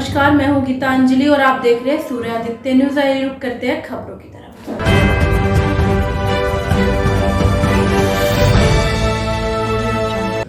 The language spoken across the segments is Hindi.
नमस्कार, मैं हूं गीतांजलि और आप देख रहे हैं सूर्यादित्य न्यूज। आइए रुक करते हैं खबरों की तरफ।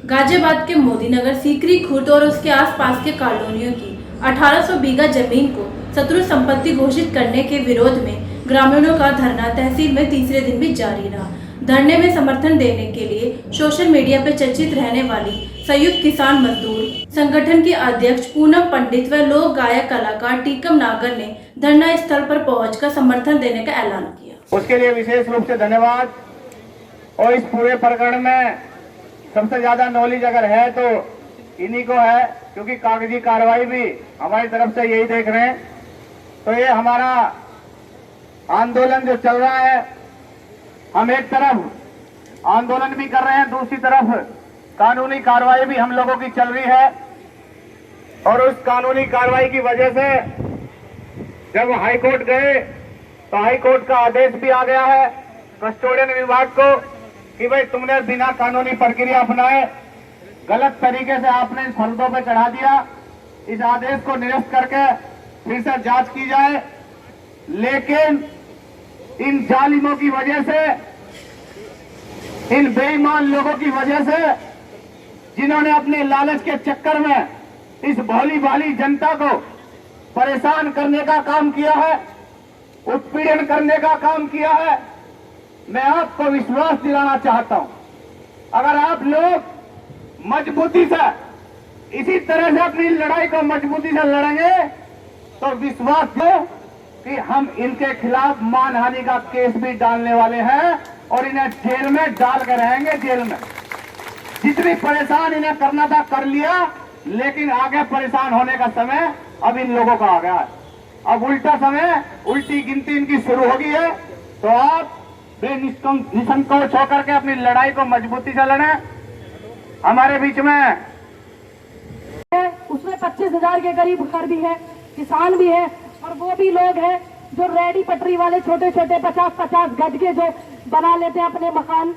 गाजियाबाद के मोदीनगर, सीकरी खुर्द और उसके आसपास के कॉलोनियों की 1800 बीघा जमीन को शत्रु संपत्ति घोषित करने के विरोध में ग्रामीणों का धरना तहसील में तीसरे दिन भी जारी रहा। धरने में समर्थन देने के लिए सोशल मीडिया पर चर्चित रहने वाली संयुक्त किसान मजदूर संगठन की अध्यक्ष पूनम पंडित व लोक गायक कलाकार टीकम नागर ने धरना स्थल पर पहुंचकर समर्थन देने का ऐलान किया। उसके लिए विशेष रूप से धन्यवाद। और इस पूरे प्रकरण में सबसे ज्यादा नॉलेज अगर है तो इन्हीं को है, क्योंकि कागजी कार्रवाई भी हमारी तरफ से यही देख रहे हैं। तो ये हमारा आंदोलन जो चल रहा है, हम एक तरफ आंदोलन भी कर रहे हैं, दूसरी तरफ कानूनी कार्रवाई भी हम लोगों की चल रही है। और उस कानूनी कार्रवाई की वजह से जब हाई कोर्ट गए तो हाई कोर्ट का आदेश भी आ गया है कस्टोडियन विभाग को कि भाई तुमने बिना कानूनी प्रक्रिया अपनाए गलत तरीके से आपने इन फर्दों पे चढ़ा दिया। इस आदेश को निरस्त करके फिर से जांच की जाए। लेकिन इन जालिमों की वजह से, इन बेईमान लोगों की वजह से, जिन्होंने अपने लालच के चक्कर में इस भोली भाली जनता को परेशान करने का काम किया है, उत्पीड़न करने का काम किया है, मैं आपको विश्वास दिलाना चाहता हूं, अगर आप लोग मजबूती से इसी तरह से अपनी लड़ाई को मजबूती से लड़ेंगे तो विश्वास दो कि हम इनके खिलाफ मानहानि का केस भी डालने वाले हैं और इन्हें जेल में डाल कर रहेंगे। जेल में जितनी परेशान इन्हें करना था कर लिया, लेकिन आगे परेशान होने का समय अब इन लोगों का आ गया है। अब उल्टा समय, उल्टी गिनती इनकी शुरू हो गई है। तो आप निसंकोच होकर के अपनी लड़ाई को मजबूती से लड़ें। हमारे बीच में उसमें 25,000 के करीब घर भी है, किसान भी है, और वो भी लोग हैं जो रेडी पटरी वाले छोटे छोटे 50-50 गज के जो बना लेते हैं अपने मकान,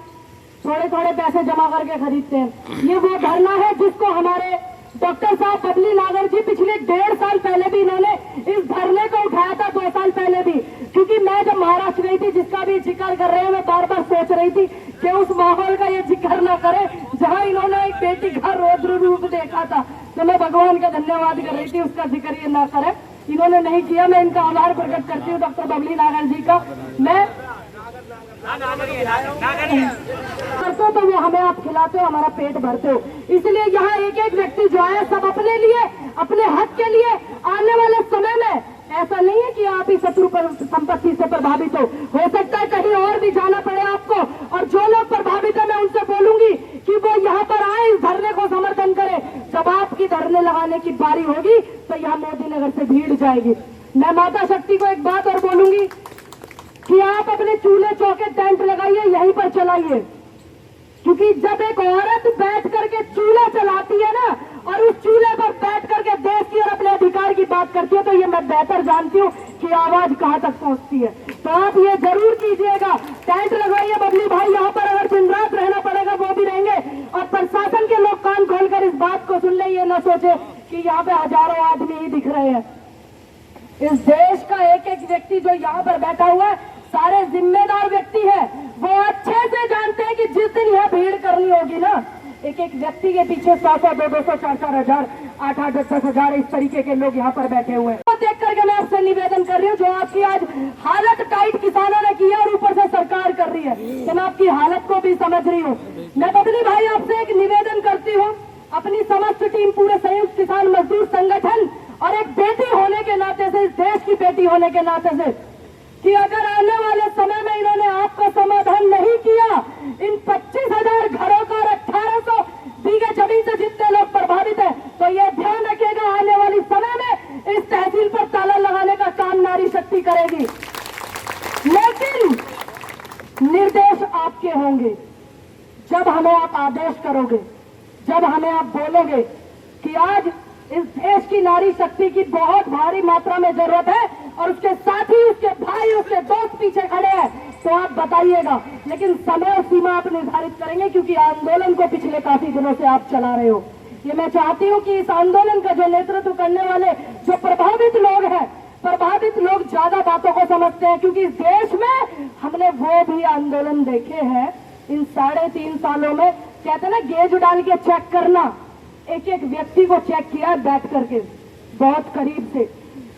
थोड़े थोड़े पैसे जमा करके खरीदते हैं। ये वो धरना है जिसको हमारे डॉक्टर साहब बबली नागर जी पिछले 1.5 साल पहले भी इन्होंने इस धरने को उठाया था, 2 साल पहले भी। क्योंकि मैं जब महाराष्ट्र गई थी, जिसका भी जिक्र कर रहे हैं, मैं बार बार सोच रही थी कि उस माहौल का ये जिक्र ना करे जहां इन्होंने एक बेटी का रौद्र रूप देखा था। तो मैं भगवान का धन्यवाद कर रही थी, उसका जिक्र ये ना करे, इन्होंने नहीं किया। मैं इनका आभार प्रकट करती हूँ डॉक्टर बबली नागर जी का। मैं करते तो वो हमें आप खिलाते हो, हमारा पेट भरते हो। इसलिए यहाँ एक एक व्यक्ति जो है सब अपने लिए, अपने हक के लिए आने वाले समय में ऐसा नहीं है कि आप ही शत्रु संपत्ति से प्रभावित हो सकता है कहीं और भी जाना पड़े आपको। और जो लोग प्रभावित है, मैं उनसे बोलूंगी कि वो यहाँ पर आए, इस धरने को समर्थन करें। जब आपकी धरने लगाने की बारी होगी तो यहाँ मोदीनगर से भीड़ जाएगी। मैं माता शक्ति को एक बात और बोलूंगी कि आप अपने चूल्हे चौके टेंट लगाइए, यहीं पर चलाइए। क्योंकि जब एक औरत बैठ करके चूल्हा चलाती है ना, और उस चूल्हे पर बैठ करके देश की और अपने अधिकार की बात करती है, तो ये मैं बेहतर जानती हूँ कि आवाज कहाँ तक पहुँचती है। तो आप ये जरूर कीजिएगा, टेंट लगवाइए। बबली भाई यहाँ पर अगर दिन रात रहना पड़ेगा वो भी रहेंगे। और प्रशासन के लोग कान खोलकर इस बात को सुन ले, ये न सोचे कि यहाँ पे हजारों आदमी ही दिख रहे हैं। इस देश का एक एक व्यक्ति जो यहाँ पर बैठा हुआ है, सारे जिम्मेदार व्यक्ति है। वो अच्छे से जानते हैं कि जिस दिन यह भीड़ करनी होगी ना, एक एक व्यक्ति के पीछे 100-100, 200-200, 4-4 हजार, 8-8, 10-10 हजार इस तरीके के लोग यहाँ पर बैठे हुए हैं। तो देख करके मैं आपसे निवेदन कर रही हूँ, जो आपकी आज हालत टाइट किसानों ने की है और ऊपर से सरकार कर रही है, तो मैं आपकी हालत को भी समझ रही हूँ। मैं बबली भाई आपसे एक निवेदन करती हूँ, अपनी समस्त टीम, पूरे संयुक्त किसान मजदूर संगठन और एक बेटी होने के नाते से, इस देश की बेटी होने के नाते से, कि अगर आने वाले समय में इन्होंने आपका समाधान नहीं किया, इन 25,000 घरों का और 1800 बीघे जमीन से जितने लोग प्रभावित हैं, तो ये ध्यान रखिएगा, आने वाली समय में इस तहसील पर ताला लगाने का काम नारी शक्ति करेगी। लेकिन निर्देश आपके होंगे। जब हमें आप आदेश करोगे, जब हमें आप बोलोगे कि आज इस देश की नारी शक्ति की बहुत भारी मात्रा में जरूरत है और उसके साथी, उसके भाई, उसके दोस्त पीछे खड़े हैं, तो आप बताइएगा। लेकिन समय और सीमा आप निर्धारित करेंगे, क्योंकि आंदोलन को पिछले काफी दिनों से आप चला रहे हो। ये मैं चाहती हूँ कि इस आंदोलन का जो नेतृत्व करने वाले जो प्रभावित लोग ज्यादा बातों को समझते हैं, क्योंकि इस देश में हमने वो भी आंदोलन देखे हैं इन 3.5 सालों में। कहते हैं ना, गेज डाल के चेक करना, एक एक व्यक्ति को चेक किया बैठ करके बहुत करीब से,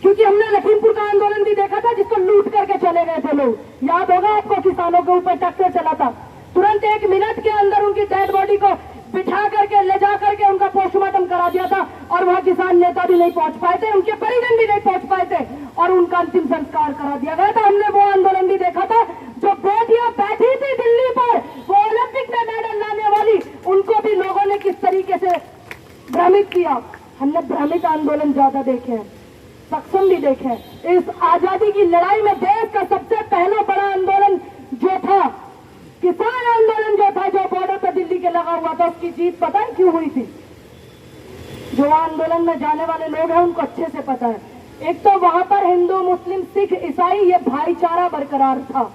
क्योंकि हमने लखीमपुर का आंदोलन भी देखा था जिसको लूट करके चले गए थे लोग। याद होगा आपको, किसानों के ऊपर ट्रैक्टर चला था, तुरंत 1 मिनट के अंदर उनकी डेड बॉडी को बिठा करके ले जा करके उनका पोस्टमार्टम करा दिया था, और वहां किसान नेता भी नहीं पहुंच पाए थे, उनके परिजन भी नहीं पहुंच पाए थे, और उनका अंतिम संस्कार करा दिया गया था। हमने वो आंदोलन भी देखा था। जो बेटियां बैठी थी दिल्ली पर, वो ओलंपिक में मेडल लाने वाली, उनको भी लोगों ने किस तरीके से भ्रमित किया। हमने भ्रमित आंदोलन ज्यादा देखे हैं, सक्षम भी देखे हैं। इस आजादी की लड़ाई में देश का सबसे पहला बड़ा आंदोलन जो था, किसान आंदोलन जो था, जो बॉर्डर पर दिल्ली के लगा हुआ था, उसकी जीत पता है क्यों हुई थी? जो आंदोलन में जाने वाले लोग हैं उनको अच्छे से पता है। एक तो वहां पर हिंदू, मुस्लिम, सिख, ईसाई ये भाईचारा बरकरार था,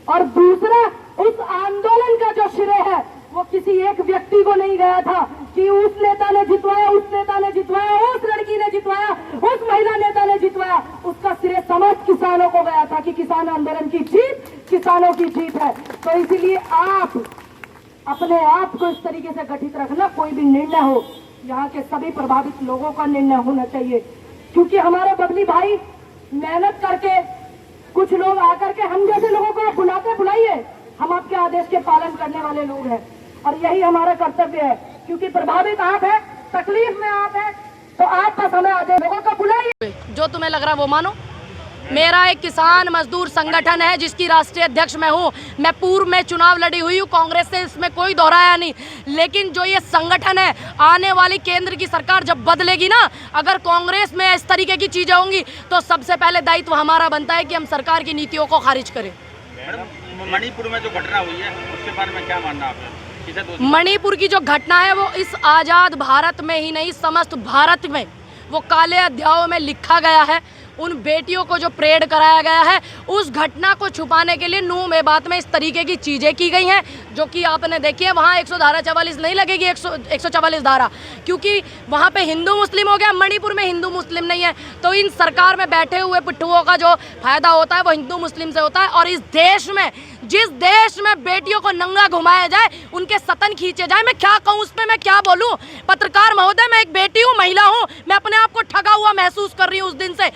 और दूसरा उस आंदोलन का जो श्रेय है वो किसी एक व्यक्ति को नहीं गया था कि उस नेता ने जितवाया, उस नेता ने जितवाया, उस लड़की ने जितवाया, उस महिला नेता ने जितवाया। उसका श्रेय समस्त किसानों को गया था कि किसान आंदोलन की जीत किसानों की जीत है। तो इसीलिए आप अपने आप को इस तरीके से गठित रखना, कोई भी निर्णय हो, यहाँ के सभी प्रभावित लोगों का निर्णय होना चाहिए, क्योंकि हमारे बबली भाई मेहनत करके, कुछ लोग आकर के हम जैसे लोगों को बुलाइए, हम आपके आदेश के पालन करने वाले लोग हैं, और यही हमारा कर्तव्य है, क्योंकि प्रभावित आप हैं, तकलीफ में आप हैं, तो आप बस हमें आदेश लोगों को बुलाइए। जो तुम्हें लग रहा है वो मानो। मेरा एक किसान मजदूर संगठन है जिसकी राष्ट्रीय अध्यक्ष मैं हूँ। मैं पूर्व में चुनाव लड़ी हुई हूँ कांग्रेस से, इसमें कोई दोहराया नहीं। लेकिन जो ये संगठन है, आने वाली केंद्र की सरकार जब बदलेगी ना, अगर कांग्रेस में इस तरीके की चीज़ें होंगी तो सबसे पहले दायित्व हमारा बनता है कि हम सरकार की नीतियों को खारिज करें। मणिपुर में जो घटना हुई है उसके बारे में क्या मानना आपका? मणिपुर की जो घटना है वो इस आज़ाद भारत में ही नहीं, समस्त भारत में वो काले अध्यायों में लिखा गया है। उन बेटियों को जो परेड कराया गया है, उस घटना को छुपाने के लिए नूह में बात में इस तरीके की चीज़ें की गई हैं, जो कि आपने देखी है। वहाँ 144 नहीं लगेगी, 144 धारा, क्योंकि वहाँ पे हिंदू मुस्लिम हो गया, मणिपुर में हिंदू मुस्लिम नहीं है। तो इन सरकार में बैठे हुए पिट्ठुओं का जो फायदा होता है वो हिंदू मुस्लिम से होता है। और इस देश में, जिस देश में बेटियों को नंगा घुमाया जाए, उनके सतन खींचे जाए, मैं क्या कहूँ उस पर, मैं क्या बोलूँ? पत्रकार महोदय, मैं एक बेटी हूँ, महिला हूँ, मैं अपने आप को ठगा हुआ महसूस कर रही हूँ। उस दिन से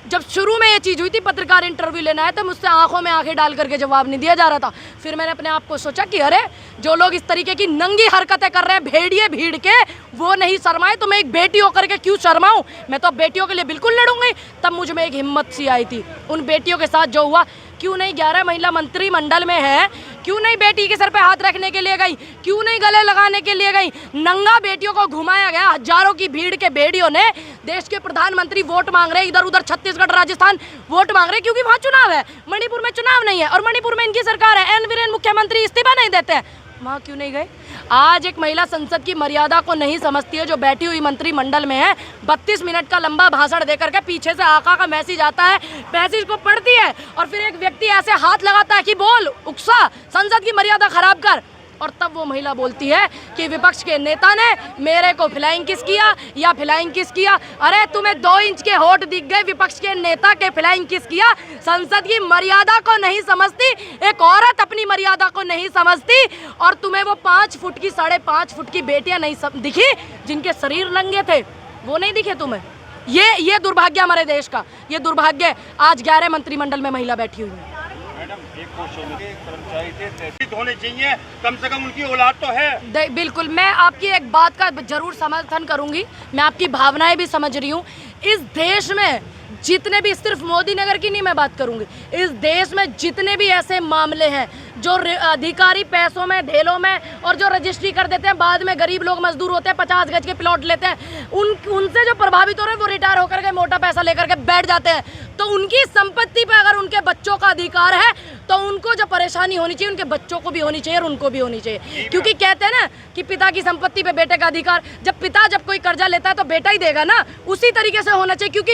जब शुरू में ये चीज़ हुई थी, पत्रकार इंटरव्यू लेना है, तो मुझसे आंखों में आंखें डाल करके जवाब नहीं दिया जा रहा था। फिर मैंने अपने आप को सोचा कि अरे, जो लोग इस तरीके की नंगी हरकतें कर रहे हैं, भेड़िए भीड़ के, वो नहीं शर्माए तो मैं एक बेटी होकर के क्यों शर्माऊं? मैं तो बेटियों के लिए बिल्कुल लड़ूंगी। तब मुझ में एक हिम्मत सी आई थी। उन बेटियों के साथ जो हुआ, क्यों नहीं 11 महिला मंत्रिमंडल में है, क्यों नहीं बेटी के सर पे हाथ रखने के लिए गई, क्यों नहीं गले लगाने के लिए गई? नंगा बेटियों को घुमाया गया। हजारों की भीड़ के भेड़ियों ने, देश के प्रधानमंत्री वोट मांग रहे, इधर उधर छत्तीसगढ़ राजस्थान वोट मांग रहे, क्योंकि वहाँ चुनाव है। मणिपुर में चुनाव नहीं है, और मणिपुर में इनकी सरकार है, एन वीरेन मुख्यमंत्री इस्तीफा नहीं देते हैं, वहाँ क्यों नहीं गए? आज एक महिला संसद की मर्यादा को नहीं समझती है, जो बैठी हुई मंत्रिमंडल में है। 32 मिनट का लंबा भाषण देकर के पीछे से आका का मैसेज आता है, मैसेज को पढ़ती है, और फिर एक व्यक्ति ऐसे हाथ लगाता है कि बोल, उकसा, संसद की मर्यादा खराब कर। और तब वो महिला बोलती है कि विपक्ष के नेता ने मेरे को फ्लाइंग किस किया या फ्लाइंग किस किया। अरे तुम्हें 2 इंच के होठ दिख गए, विपक्ष के नेता के फ्लाइंग किस किया? संसद की मर्यादा को नहीं समझती, एक औरत अपनी मर्यादा को नहीं समझती, और तुम्हें वो 5 फुट की, 5.5 फुट की बेटियां नहीं दिखी जिनके शरीर नंगे थे? वो नहीं दिखे तुम्हें? ये दुर्भाग्य हमारे देश का, ये दुर्भाग्य आज 11 मंत्रिमंडल में महिला बैठी हुई है। मैडम, एक कर्मचारी थे, होने चाहिए, कम से कम उनकी औलाद तो है। बिल्कुल, मैं आपकी एक बात का जरूर समर्थन करूंगी, मैं आपकी भावनाएं भी समझ रही हूँ। इस देश में जितने भी, सिर्फ मोदी नगर की नहीं मैं बात करूंगी, इस देश में जितने भी ऐसे मामले हैं जो अधिकारी पैसों में, ढेलों में, और जो रजिस्ट्री कर देते हैं, बाद में गरीब लोग मजदूर होते हैं, 50 गज के प्लॉट लेते हैं, उनसे जो प्रभावित हो रहे हैं वो रिटायर होकर के मोटा पैसा लेकर के बैठ जाते हैं। तो उनकी संपत्ति पे अगर उनके बच्चों का अधिकार है, तो उनको जो परेशानी होनी चाहिए, उनके बच्चों को भी होनी चाहिए और उनको भी होनी चाहिए। क्योंकि कहते हैं ना कि पिता की संपत्ति पे बेटे का अधिकार। जब पिता जब कोई कर्जा लेता है तो बेटा ही देगा ना, उसी तरीके से होना चाहिए। क्योंकि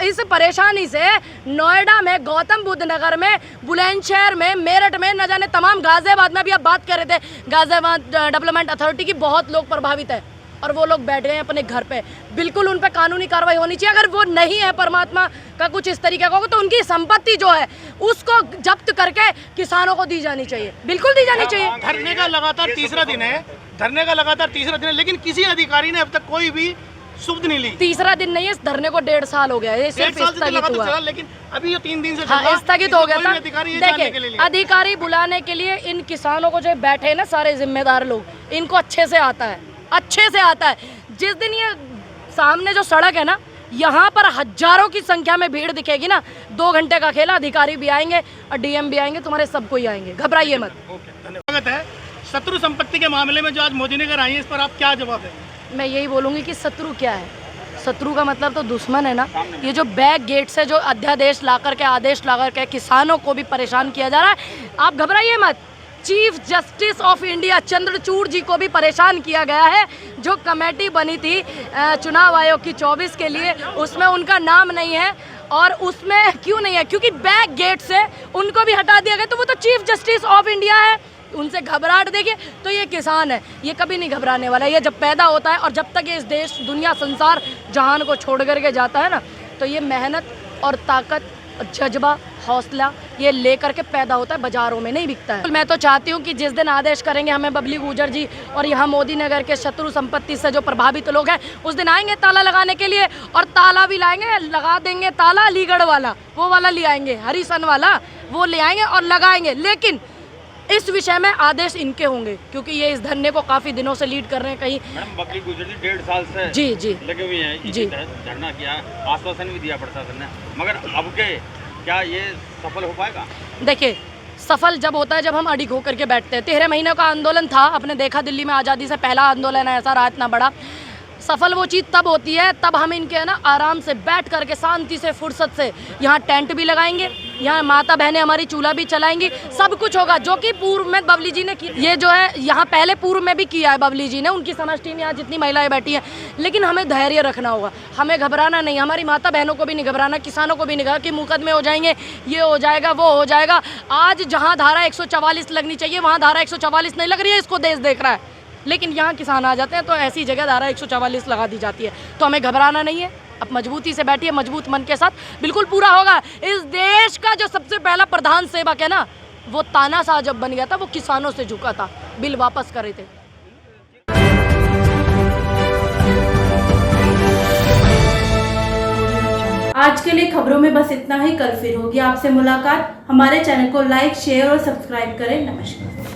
इस परेशानी से नोएडा में, गौतम बुद्ध नगर में, बुलंदशहर में, मेरठ में, न जाने तमाम, गाजियाबाद में भी आप बात कर रहे थे, गाजियाबाद डेवलपमेंट अथॉरिटी की, बहुत लोग प्रभावित है। और वो लोग बैठ गए अपने घर पे। बिल्कुल उन पे कानूनी कार्रवाई होनी चाहिए। अगर वो नहीं है परमात्मा का कुछ इस तरीके का होगा तो उनकी संपत्ति जो है उसको जब्त करके किसानों को दी जानी चाहिए, बिल्कुल दी जानी चाहिए। धरने का लगातार तीसरा दिन है, लेकिन किसी अधिकारी ने अब तक कोई भी सुध नहीं ली। तीसरा दिन नहीं है, इस धरने को 1.5 साल हो गया है, ये सिर्फ स्थगित हुआ है। लेकिन अभी ये 3 दिन से हाँ, स्थगित हो गया था। देखिए अधिकारी बुलाने के लिए इन किसानों को जो बैठे हैं ना सारे जिम्मेदार लोग, इनको अच्छे से आता है। जिस दिन ये सामने जो सड़क है ना, यहाँ पर हजारों की संख्या में भीड़ दिखेगी ना, 2 घंटे का खेला, अधिकारी भी आएंगे और डीएम भी आएंगे, तुम्हारे सबको ही आएंगे, घबराइए मत। धन्यवाद है। शत्रु संपत्ति के मामले में जो आज मोदी नगर आई है, इस पर आप क्या जवाब देंगे? मैं यही बोलूँगी कि शत्रु क्या है। शत्रु का मतलब तो दुश्मन है ना। ये जो बैक गेट से जो अध्यादेश ला करके, आदेश ला करके किसानों को भी परेशान किया जा रहा है, आप घबराइए मत। Chief justice of India Chandrachud ji को भी परेशान किया गया है। जो कमेटी बनी थी चुनाव आयोग की 24 के लिए, उसमें उनका नाम नहीं है। और उसमें क्यों नहीं है? क्योंकि बैक गेट से उनको भी हटा दिया गया। तो वो तो चीफ जस्टिस ऑफ इंडिया है, उनसे घबराहट देखिए। तो ये किसान है, ये कभी नहीं घबराने वाला। ये जब पैदा होता है और जब तक ये इस देश, दुनिया, संसार, जहान को छोड़ करके जाता है ना, तो ये मेहनत और ताकत, जज्बा, हौसला ये लेकर के पैदा होता है, बाजारों में नहीं बिकता है। मैं तो चाहती हूँ कि जिस दिन आदेश करेंगे हमें बबली गुर्जर जी और यहाँ मोदी नगर के शत्रु संपत्ति से जो प्रभावित लोग हैं, उस दिन आएंगे ताला लगाने के लिए। और ताला भी लाएंगे, लगा देंगे ताला अलीगढ़ वाला, वो वाला ले आएंगे, हरिसन वाला वो ले आएंगे और लगाएंगे। लेकिन इस विषय में आदेश इनके होंगे, क्योंकि ये इस धरने को काफी दिनों से लीड कर रहे हैं। कहीं मैडम बबली गुर्जर जी 1.5 साल से जी लगे हुए हैं, जी धरना किया, आश्वासन भी दिया प्रशासन ने, मगर अब के क्या ये सफल हो पाएगा? देखिए, सफल जब होता है जब हम अड़िग होकर के बैठते हैं। 13 महीनों का आंदोलन था, आपने देखा दिल्ली में आज़ादी से पहला आंदोलन है, ऐसा रहा इतना बड़ा। सफल वो चीज़ तब होती है तब हम इनके है ना आराम से बैठ करके शांति से, फुर्सत से यहाँ टेंट भी लगाएंगे, यहाँ माता बहनें हमारी चूल्हा भी चलाएंगी, सब कुछ होगा। जो कि पूर्व में बबली जी ने ये जो है यहाँ पहले पूर्व में भी किया है बबली जी ने, उनकी समष्टि में यहाँ जितनी महिलाएं बैठी हैं। लेकिन हमें धैर्य रखना होगा, हमें घबराना नहीं, हमारी माता बहनों को भी नहीं घबराना, किसानों को भी नहीं कि मुकदमे हो जाएंगे, ये हो जाएगा, वो हो जाएगा। आज जहाँ धारा 144 लगनी चाहिए वहाँ धारा 144 नहीं लग रही है, इसको देश देख रहा है। लेकिन यहाँ किसान आ जाते हैं तो ऐसी जगह धारा 144 लगा दी जाती है। तो हमें घबराना नहीं है, अब मजबूती से बैठिए, मजबूत मन के साथ, बिल्कुल पूरा होगा। इस देश का जो सबसे पहला प्रधान सेवक है ना, वो तानाशाह जब बन गया था, वो किसानों से झुका था, बिल वापस करे थे। आज के लिए खबरों में बस इतना ही। कल फिर होगी आपसे मुलाकात। हमारे चैनल को लाइक, शेयर और सब्सक्राइब करें। नमस्कार।